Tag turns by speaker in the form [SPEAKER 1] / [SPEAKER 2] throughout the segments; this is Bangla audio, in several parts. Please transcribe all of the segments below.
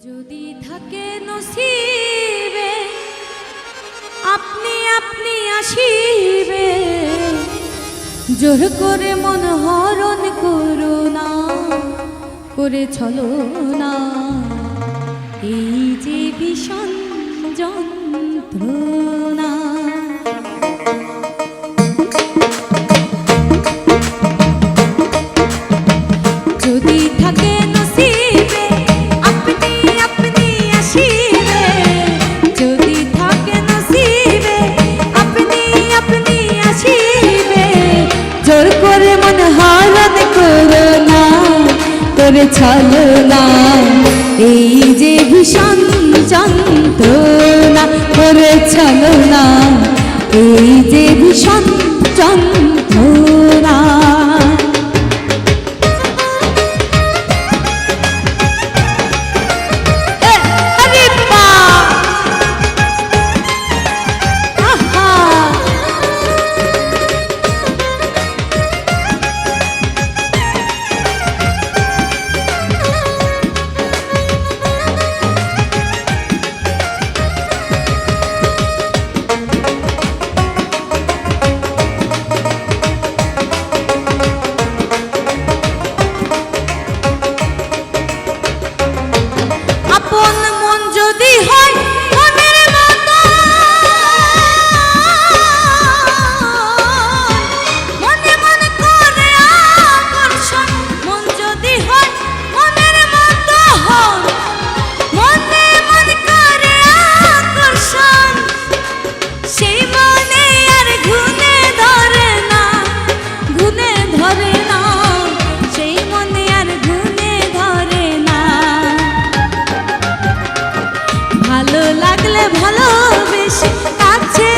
[SPEAKER 1] যদি থাকে নসিবে আপনি আপনি আসিবে, জোর করে মন হরণ করো না, করে চলো না এই যে ভীষণ যন্ত্রণা। যদি থাকে নসিবে আপনি আপনি আসিবে, যদি থাকে নসিবে আপনি আপনি আসিবে, জোর করে মন হরণ করো না, করে চলো না এই যে ভীষণ যন্ত্রণা, করে চলো না এই যে ভীষণ যন্ত্রণা। ভালোবেসে কাছে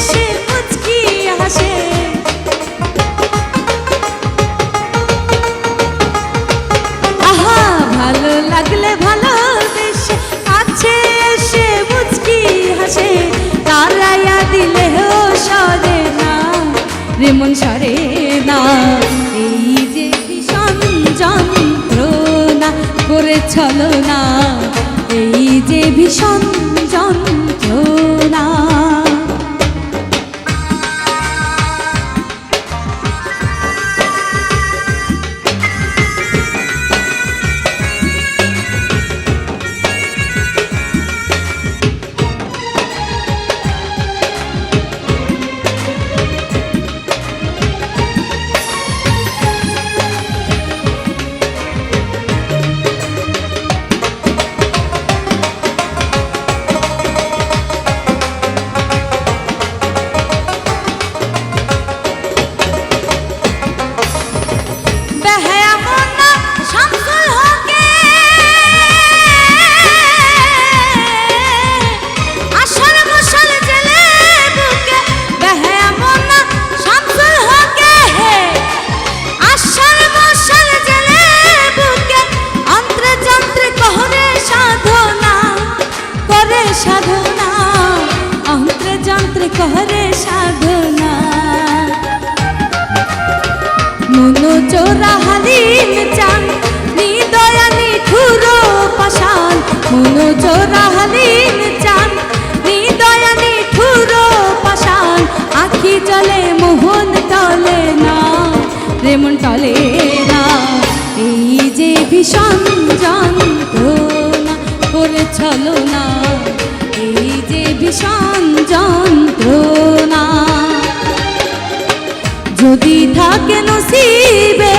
[SPEAKER 1] সে মুচকি হাসে, আহা ভালো লাগলে ভালোবেসে কাছে সে মুচকি হাসে, তারাইয়া দিলেও সরে না রে মন সরে না এই যে ভীষণ যন্ত্রণা, করে চলো না এই যে ভীষণ যন্ত্রণা। সাধনা অন্ত্রে যন্ত্রে করে সাধনা, মন চোরা হালিম চান নিদয়া নিঠুর পাষাণ, মন চোরা হালিম চান নিদয়া নিঠুর পাষাণ, আখি জলে মোহন টলে না রে মন টলে না এই যে ভীষণ যন্ত্রণা, করে চলো না এই যে ভীষণ যন্ত্রণা। যদি থাকে নসিবে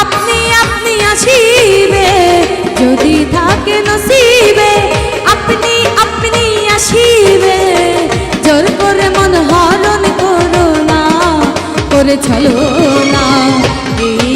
[SPEAKER 1] আপনি আপনি আসিবে, যদি থাকে নসিবে আপনি আপনি আসিবে, জোর করে মন হরণ করো না, করে চলো না এই